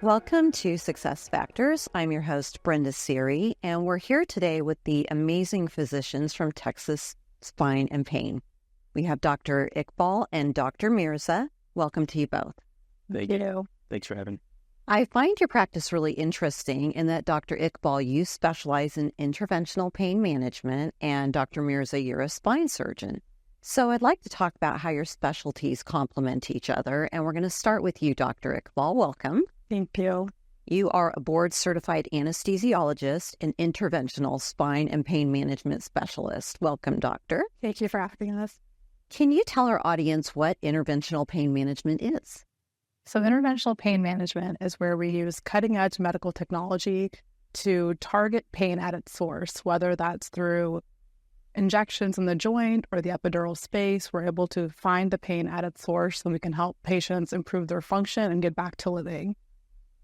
Welcome to Success Factors. I'm your host, Brenda Siri, and we're here today with the amazing physicians from Texas Spine and Pain. We have Dr. Iqbal and Dr. Mirza. Welcome to you both. Thank you. Thanks for having me. I find your practice really interesting in that, Dr. Iqbal, you specialize in interventional pain management, and Dr. Mirza, you're a spine surgeon. So I'd like to talk about how your specialties complement each other, and we're going to start with you, Dr. Iqbal. Welcome. Thank you. You are a board-certified anesthesiologist and interventional spine and pain management specialist. Welcome, doctor. Thank you for having us. Can you tell our audience what interventional pain management is? So interventional pain management is where we use cutting-edge medical technology to target pain at its source, whether that's through injections in the joint or the epidural space. We're able to find the pain at its source so we can help patients improve their function and get back to living.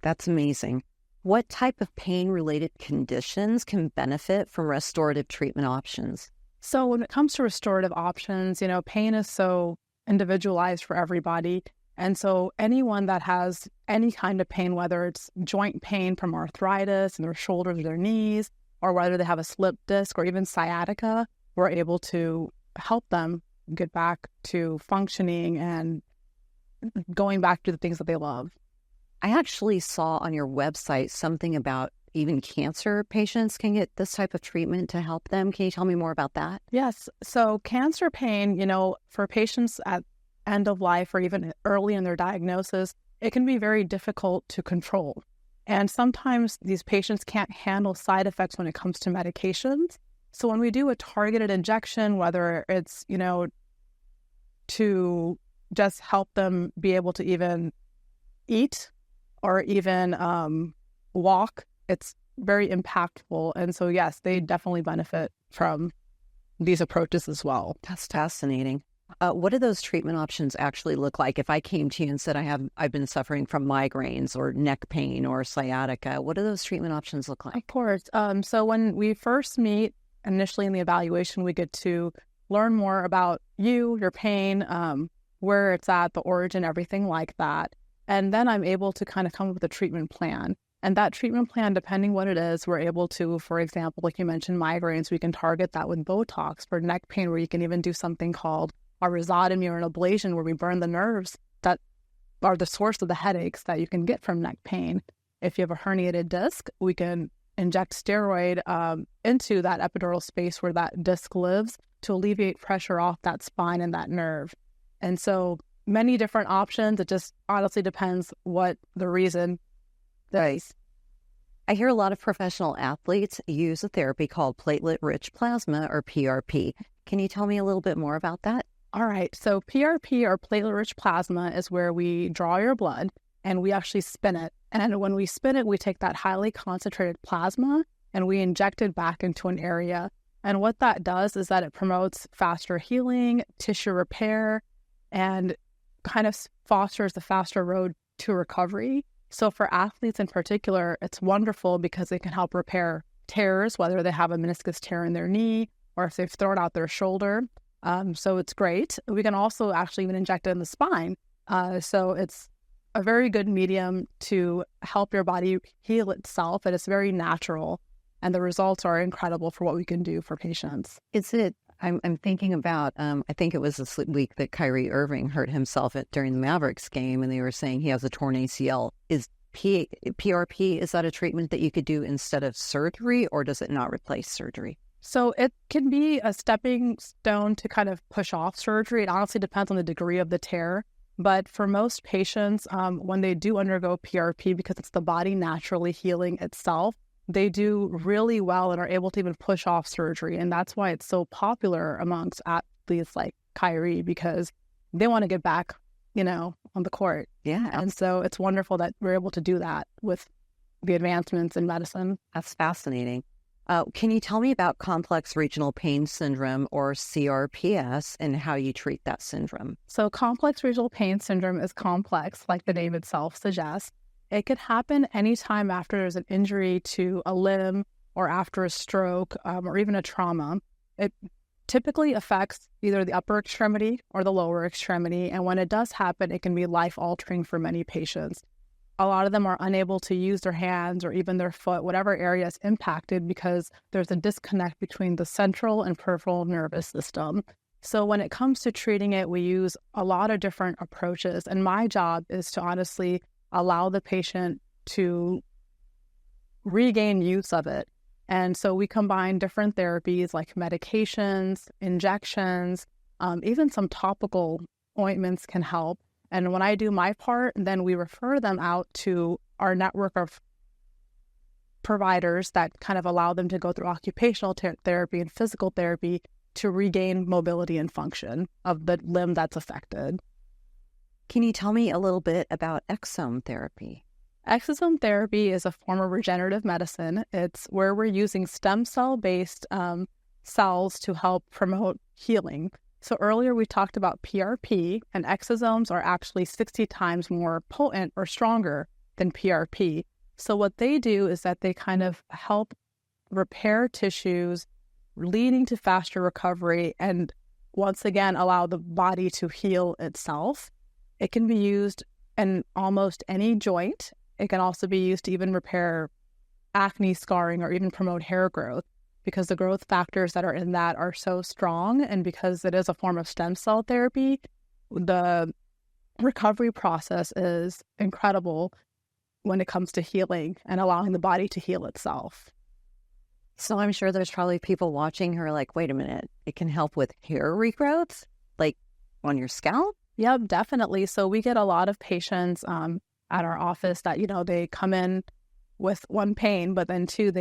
That's amazing. What type of pain-related conditions can benefit from restorative treatment options? So when it comes to restorative options, pain is so individualized for everybody. And so anyone that has any kind of pain, whether it's joint pain from arthritis in their shoulders or their knees, or whether they have a slip disc or even sciatica, we're able to help them get back to functioning and going back to the things that they love. I actually saw on your website something about even cancer patients can get this type of treatment to help them. Can you tell me more about that? Yes. So cancer pain, for patients at end of life or even early in their diagnosis, it can be very difficult to control. And sometimes these patients can't handle side effects when it comes to medications. So when we do a targeted injection, whether it's, to just help them be able to even eat or even walk, it's very impactful. And so, yes, they definitely benefit from these approaches as well. That's fascinating. What do those treatment options actually look like? If I came to you and said I've been suffering from migraines or neck pain or sciatica, what do those treatment options look like? Of course. So when we first meet, initially in the evaluation, we get to learn more about you, your pain, where it's at, the origin, everything like that. And then I'm able to kind of come up with a treatment plan. And that treatment plan, depending what it is, we're able to, for example, like you mentioned, migraines, we can target that with Botox. For neck pain, where you can even do something called a rhizotomy or an ablation, where we burn the nerves that are the source of the headaches that you can get from neck pain. If you have a herniated disc, we can inject steroid into that epidural space where that disc lives to alleviate pressure off that spine and that nerve. And so many different options. It just honestly depends what the reason is. I hear a lot of professional athletes use a therapy called Platelet-Rich plasma, or PRP. Can you tell me a little bit more about that? All right. So PRP, or platelet-rich plasma, is where we draw your blood and we actually spin it. And when we spin it, we take that highly concentrated plasma and we inject it back into an area. And what that does is that it promotes faster healing, tissue repair, and kind of fosters the faster road to recovery. So for athletes in particular, it's wonderful because it can help repair tears, whether they have a meniscus tear in their knee or if they've thrown out their shoulder. So it's great. We can also actually even inject it in the spine. So it's a very good medium to help your body heal itself, and it's very natural. And the results are incredible for what we can do for patients. I'm thinking about, I think it was this week that Kyrie Irving hurt himself during the Mavericks game, and they were saying he has a torn ACL. Is PRP, is that a treatment that you could do instead of surgery, or does it not replace surgery? So it can be a stepping stone to kind of push off surgery. It honestly depends on the degree of the tear. But for most patients, when they do undergo PRP, because it's the body naturally healing itself, they do really well and are able to even push off surgery. And that's why it's so popular amongst athletes like Kyrie, because they want to get back, on the court. Yeah. And so it's wonderful that we're able to do that with the advancements in medicine. That's fascinating. Can you tell me about complex regional pain syndrome, or CRPS, and how you treat that syndrome? So complex regional pain syndrome is complex, like the name itself suggests. It could happen anytime after there's an injury to a limb or after a stroke or even a trauma. It typically affects either the upper extremity or the lower extremity. And when it does happen, it can be life-altering for many patients. a lot of them are unable to use their hands or even their foot, whatever area is impacted, because there's a disconnect between the central and peripheral nervous system. So when it comes to treating it, we use a lot of different approaches. And my job is to honestly allow the patient to regain use of it. And so we combine different therapies like medications, injections, even some topical ointments can help. And when I do my part, then we refer them out to our network of providers that kind of allow them to go through occupational therapy and physical therapy to regain mobility and function of the limb that's affected. Can you tell me a little bit about exosome therapy? Exosome therapy is a form of regenerative medicine. It's where we're using stem cell-based cells to help promote healing. So earlier we talked about PRP, and exosomes are actually 60 times more potent or stronger than PRP. So what they do is that they kind of help repair tissues, leading to faster recovery, and once again allow the body to heal itself. It can be used in almost any joint. It can also be used to even repair acne scarring or even promote hair growth, because the growth factors that are in that are so strong. And because it is a form of stem cell therapy, the recovery process is incredible when it comes to healing and allowing the body to heal itself. So I'm sure there's probably people watching who are like, wait a minute, it can help with hair regrowth, like on your scalp? Yep, definitely. So we get a lot of patients at our office that, they come in with one pain, but then two,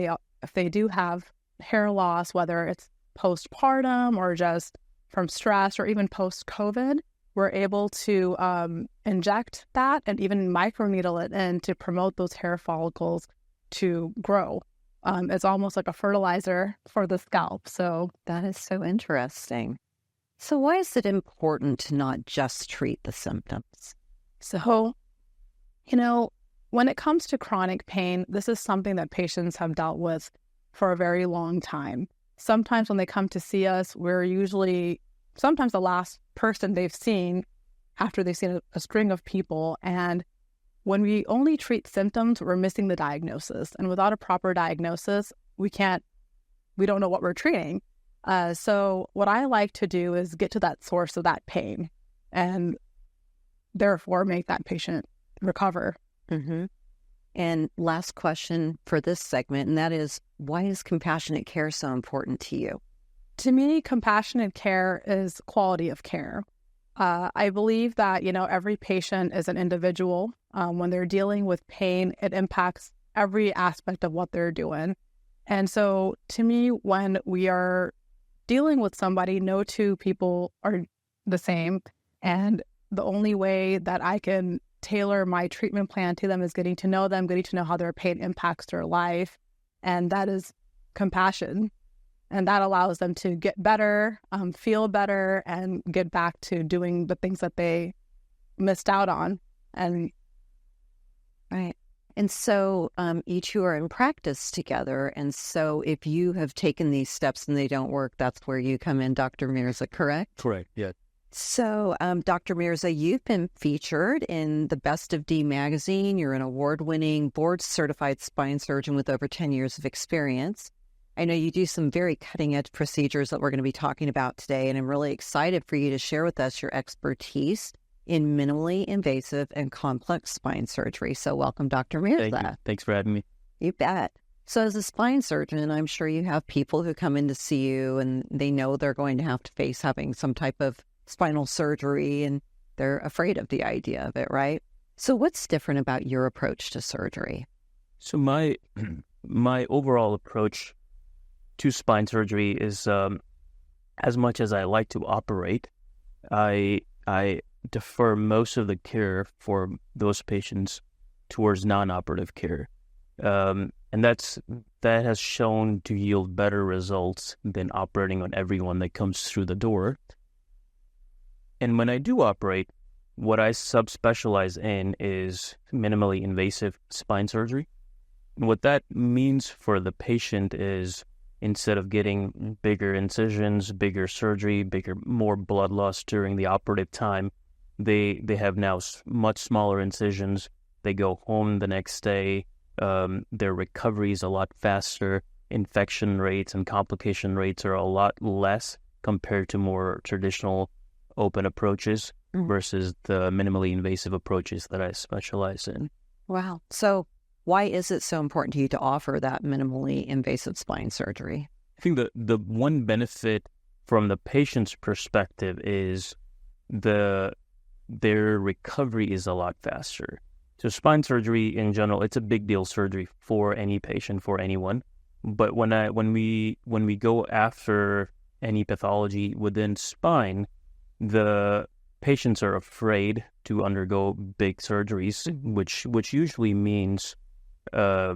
if they do have hair loss, whether it's postpartum or just from stress or even post-COVID, we're able to inject that and even microneedle it in to promote those hair follicles to grow. It's almost like a fertilizer for the scalp. So that is so interesting. So why is it important to not just treat the symptoms? So, when it comes to chronic pain, this is something that patients have dealt with for a very long time. Sometimes when they come to see us, we're usually sometimes the last person they've seen after they've seen a string of people. And when we only treat symptoms, we're missing the diagnosis. And without a proper diagnosis, we don't know what we're treating. So what I like to do is get to that source of that pain and therefore make that patient recover. Mm-hmm. And last question for this segment, and that is, why is compassionate care so important to you? To me, compassionate care is quality of care. I believe that, every patient is an individual. When they're dealing with pain, it impacts every aspect of what they're doing. And so to me, when we are dealing with somebody, no two people are the same. And the only way that I can tailor my treatment plan to them is getting to know them, getting to know how their pain impacts their life. And that is compassion. And that allows them to get better, feel better, and get back to doing the things that they missed out on. And right. And so each you are in practice together. And so if you have taken these steps and they don't work, that's where you come in, Dr. Mirza, correct? Correct, yeah. So, Dr. Mirza, you've been featured in the Best of D magazine. You're an award-winning, board-certified spine surgeon with over 10 years of experience. I know you do some very cutting-edge procedures that we're going to be talking about today, and I'm really excited for you to share with us your expertise in minimally invasive and complex spine surgery. So welcome, Dr. Mirza. Thank you. Thanks for having me. You bet. So as a spine surgeon, I'm sure you have people who come in to see you, and they know they're going to have to face having some type of spinal surgery, and they're afraid of the idea of it, right? So what's different about your approach to surgery? So my overall approach to spine surgery is, as much as I like to operate, I defer most of the care for those patients towards non-operative care. And that has shown to yield better results than operating on everyone that comes through the door. And when I do operate, what I subspecialize in is minimally invasive spine surgery. And what that means for the patient is, instead of getting bigger incisions, bigger surgery, more blood loss during the operative time, they have now much smaller incisions, They go home the next day. Their recovery is a lot faster. Infection rates and complication rates are a lot less compared to more traditional open approaches versus the minimally invasive approaches that I specialize in. Wow. So why is it so important to you to offer that minimally invasive spine surgery? I think the one benefit from the patient's perspective is their recovery is a lot faster. So spine surgery in general, it's a big deal surgery for any patient, for anyone. But when we go after any pathology within spine, the patients are afraid to undergo big surgeries, which usually means a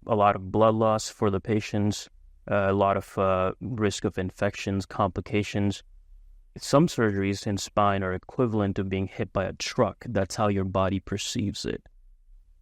lot of blood loss for the patients, a lot of risk of infections, complications. Some surgeries in spine are equivalent to being hit by a truck. That's how your body perceives it.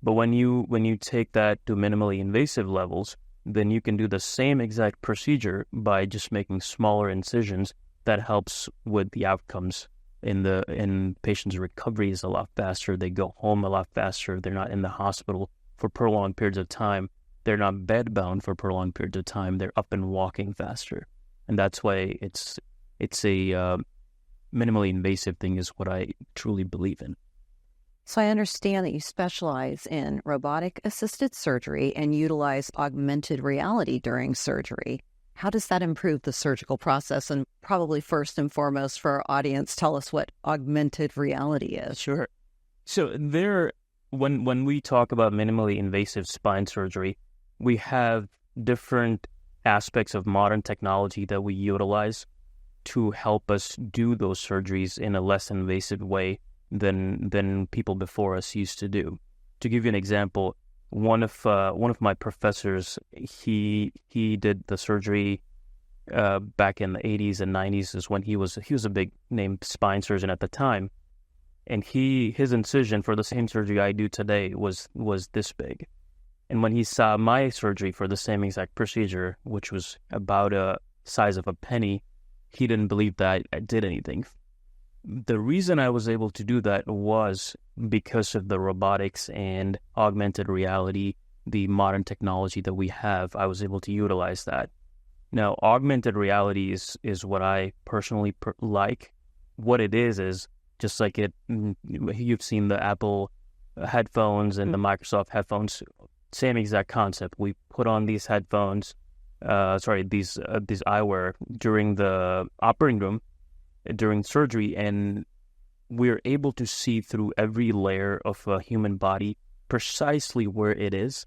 But when you take that to minimally invasive levels, then you can do the same exact procedure by just making smaller incisions. That helps with the outcomes in patients' recovery is a lot faster. They go home a lot faster. They're not in the hospital for prolonged periods of time. They're not bedbound for prolonged periods of time. They're up and walking faster. And that's why it's a minimally invasive thing is what I truly believe in. So I understand that you specialize in robotic-assisted surgery and utilize augmented reality during surgery. How does that improve the surgical process? And probably first and foremost for our audience, tell us what augmented reality is. Sure. So when we talk about minimally invasive spine surgery, we have different aspects of modern technology that we utilize to help us do those surgeries in a less invasive way than people before us used to do. To give you an example, one of my professors, he did the surgery back in the 80s and 90s, is when he was a big name spine surgeon at the time, and his incision for the same surgery I do today was this big. And when he saw my surgery for the same exact procedure, which was about a size of a penny, he didn't believe that I did anything. The reason I was able to do that was because of the robotics and augmented reality, the modern technology that we have. I was able to utilize that. Now, augmented reality is what I personally like. What it is just like you've seen the Apple headphones and the Microsoft headphones, same exact concept. We put on these headphones, these eyewear during the operating room, during surgery, and we're able to see through every layer of a human body precisely where it is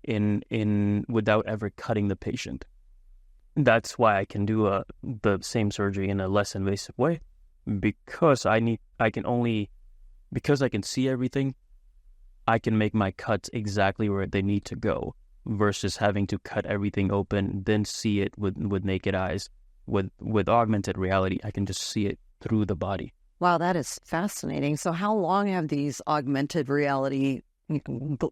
in without ever cutting the patient. That's why I can do the same surgery in a less invasive way, because I can see everything. I can make my cuts exactly where they need to go versus having to cut everything open, then see it with naked eyes. With augmented reality, I can just see it through the body. Wow, that is fascinating. So how long have these augmented reality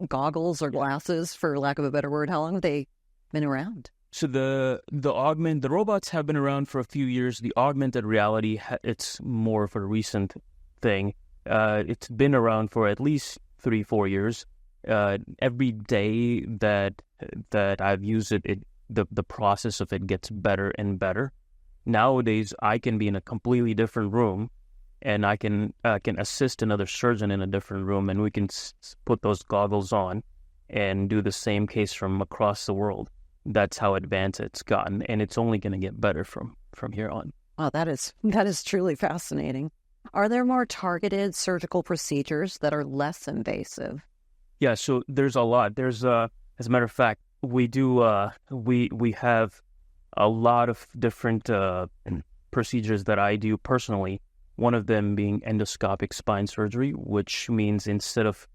goggles or glasses, for lack of a better word, how long have they been around? So the robots have been around for a few years. The augmented reality, it's more of a recent thing. It's been around for at least 3-4 years. Every day that I've used it, the process of it gets better and better. Nowadays, I can be in a completely different room, and I can assist another surgeon in a different room, and we can put those goggles on and do the same case from across the world. That's how advanced it's gotten, and it's only going to get better from here on. Wow, that is truly fascinating. Are there more targeted surgical procedures that are less invasive? Yeah, so there's a lot. There's as a matter of fact, we have a lot of different procedures that I do personally. One of them being endoscopic spine surgery, which means instead of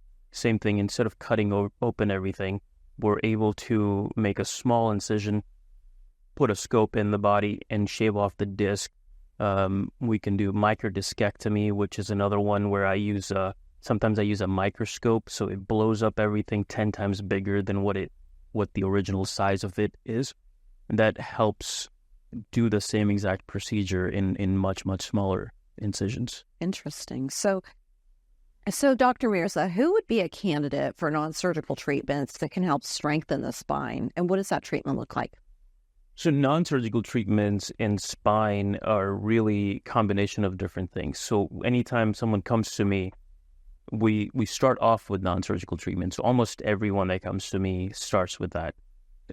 cutting open everything, we're able to make a small incision, put a scope in the body, and shave off the disc. We can do microdiscectomy, which is another one where sometimes I use a microscope, so it blows up everything 10 times bigger than what the original size of it is. And that helps do the same exact procedure in much, much smaller incisions. Interesting. So So, Dr. Mirza, who would be a candidate for non-surgical treatments that can help strengthen the spine? And what does that treatment look like? So non-surgical treatments in spine are really a combination of different things. So anytime someone comes to me, we start off with non-surgical treatments. So almost everyone that comes to me starts with that.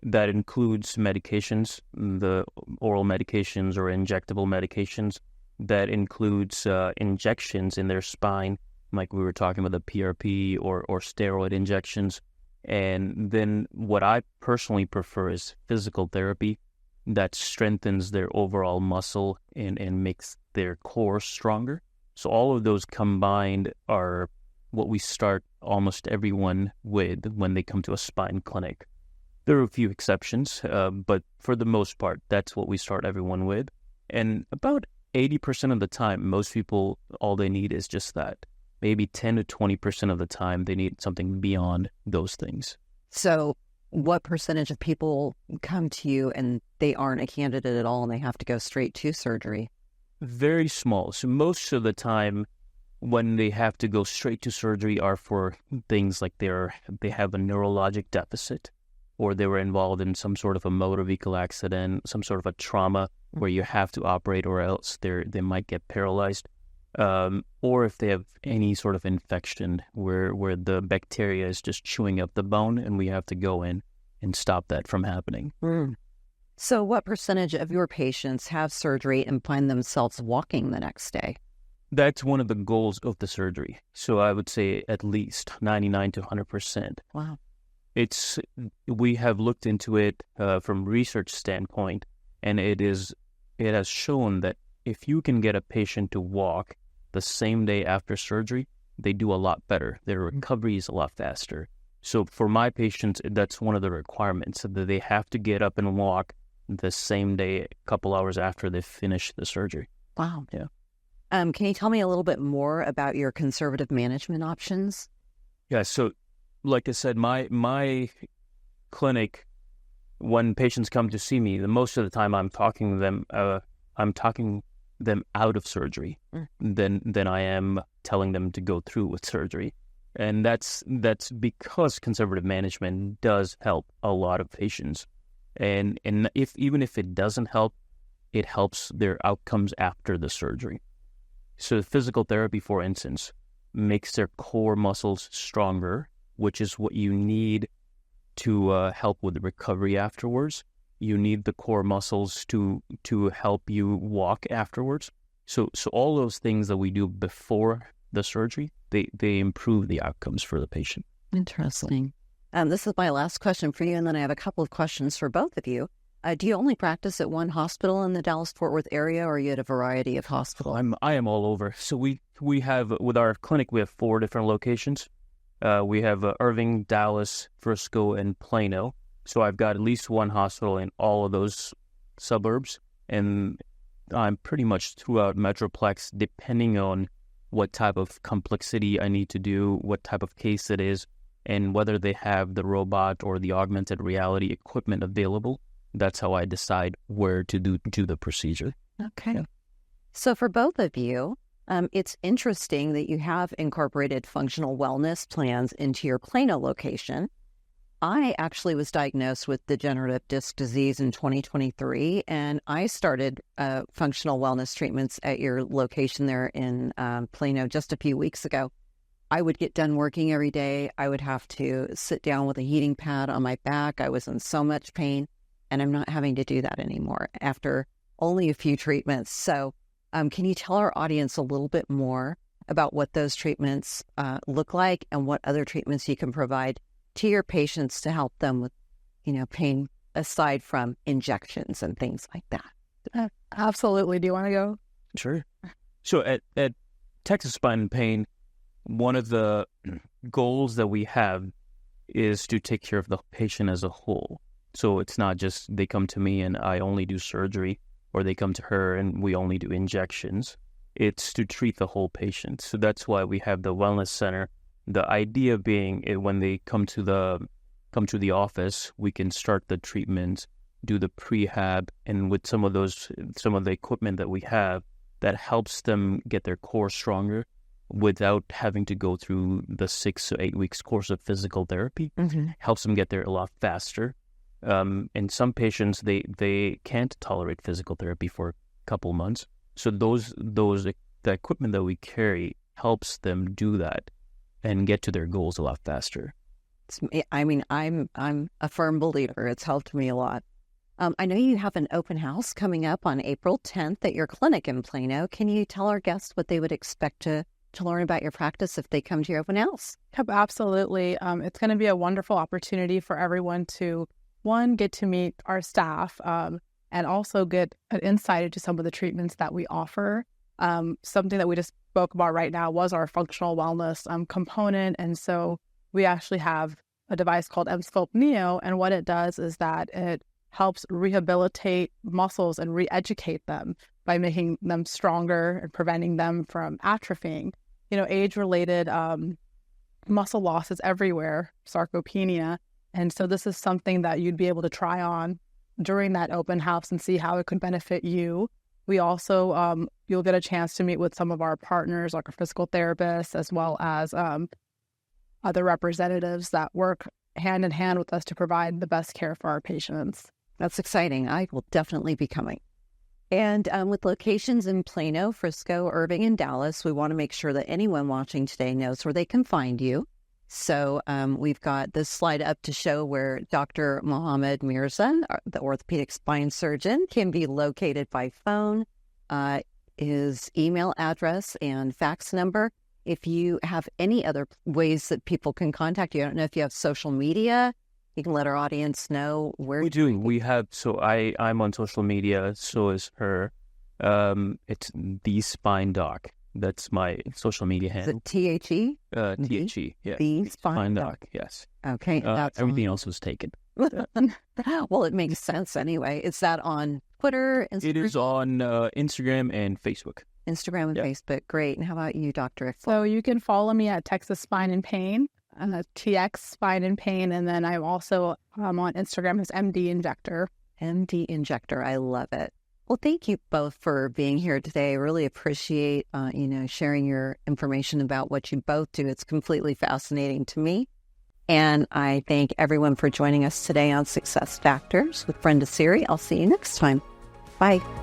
That includes medications, the oral medications or injectable medications. That includes injections in their spine, like we were talking about the PRP or steroid injections. And then what I personally prefer is physical therapy that strengthens their overall muscle and makes their core stronger. So all of those combined are what we start almost everyone with when they come to a spine clinic. There are a few exceptions, but for the most part, that's what we start everyone with. And about 80% of the time, most people, all they need is just that. Maybe 10 to 20% of the time, they need something beyond those things. So what percentage of people come to you and they aren't a candidate at all and they have to go straight to surgery? Very small. So most of the time, when they have to go straight to surgery are for things like they have a neurologic deficit, or they were involved in some sort of a motor vehicle accident, some sort of a trauma where you have to operate or else they might get paralyzed. Or if they have any sort of infection where the bacteria is just chewing up the bone and we have to go in and stop that from happening. So what percentage of your patients have surgery and find themselves walking the next day? That's one of the goals of the surgery. So I would say at least 99 to 100%. Wow. We have looked into it from research standpoint, and it has shown that if you can get a patient to walk the same day after surgery, they do a lot better. Their recovery is a lot faster. So for my patients, that's one of the requirements, that they have to get up and walk the same day, a couple hours after they finish the surgery. Wow. Yeah. Can you tell me a little bit more about your conservative management options? Yeah. So like I said, my clinic, when patients come to see me, the most of the time I'm talking them out of surgery than I am telling them to go through with surgery. And that's because conservative management does help a lot of patients. And even if it doesn't help, it helps their outcomes after the surgery. So physical therapy, for instance, makes their core muscles stronger, which is what you need to help with the recovery afterwards. You need the core muscles to help you walk afterwards. So all those things that we do before the surgery, they improve the outcomes for the patient. Interesting. This is my last question for you, and then I have a couple of questions for both of you. Do you only practice at one hospital in the Dallas-Fort Worth area, or are you at a variety of hospitals? I am all over. So we have, with our clinic, we have 4 different locations. We have Irving, Dallas, Frisco, and Plano. So I've got at least one hospital in all of those suburbs, and I'm pretty much throughout Metroplex, depending on what type of complexity I need to do, what type of case it is, and whether they have the robot or the augmented reality equipment available. That's how I decide where to do the procedure. Okay. Yeah. So for both of you, it's interesting that you have incorporated functional wellness plans into your Plano location. I actually was diagnosed with degenerative disc disease in 2023, and I started functional wellness treatments at your location there in Plano just a few weeks ago. I would get done working every day. I would have to sit down with a heating pad on my back. I was in so much pain, and I'm not having to do that anymore after only a few treatments. So can you tell our audience a little bit more about what those treatments look like and what other treatments you can provide to your patients to help them with, pain aside from injections and things like that? Absolutely. Do you want to go? Sure. So at Texas Spine and Pain, one of the goals that we have is to take care of the patient as a whole. So it's not just they come to me and I only do surgery, or they come to her and we only do injections. It's to treat the whole patient. So that's why we have the wellness center. The idea being when they come to the office, we can start the treatment, do the prehab, and with some of the equipment that we have that helps them get their core stronger, without having to go through the 6 to 8 weeks course of physical therapy. Helps them get there a lot faster. And some patients, they can't tolerate physical therapy for a couple months. So the equipment that we carry helps them do that and get to their goals a lot faster. I mean, I'm a firm believer. It's helped me a lot. I know you have an open house coming up on April 10th at your clinic in Plano. Can you tell our guests what they would expect to learn about your practice if they come to your open house? Yep, absolutely. It's going to be a wonderful opportunity for everyone to, one, get to meet our staff, and also get an insight into some of the treatments that we offer. Something that we just spoke about right now was our functional wellness component. And so we actually have a device called Endoscopic Neo. And what it does is that it helps rehabilitate muscles and re-educate them by making them stronger and preventing them from atrophying. Age-related muscle loss is everywhere, sarcopenia. And so this is something that you'd be able to try on during that open house and see how it could benefit you. We also, you'll get a chance to meet with some of our partners, like our physical therapists, as well as other representatives that work hand in hand with us to provide the best care for our patients. That's exciting. I will definitely be coming. And with locations in Plano, Frisco, Irving, and Dallas, we want to make sure that anyone watching today knows where they can find you. So we've got this slide up to show where Dr. Mohammed Mirza, the orthopedic spine surgeon, can be located by phone, his email address and fax number. If you have any other ways that people can contact you, I don't know if you have social media, you can let our audience know where. We do. We have, so I'm on social media, so is her. It's The Spine Doc. That's my social media handle. Is it THE? THE, yeah. The Spine Doc. Yes. Okay. That's everything else was taken. Well, it makes sense anyway. Is that on Twitter? Instagram? It is on Instagram and Facebook. Instagram and Facebook. Great. And how about you, Dr. Iqbal? So you can follow me at Texas Spine and Pain, TX Spine and Pain. And then I'm also on Instagram as MD Injector. MD Injector. I love it. Well, thank you both for being here today. I really appreciate, sharing your information about what you both do. It's completely fascinating to me. And I thank everyone for joining us today on Success Factors with Brenda Siri. I'll see you next time. Bye.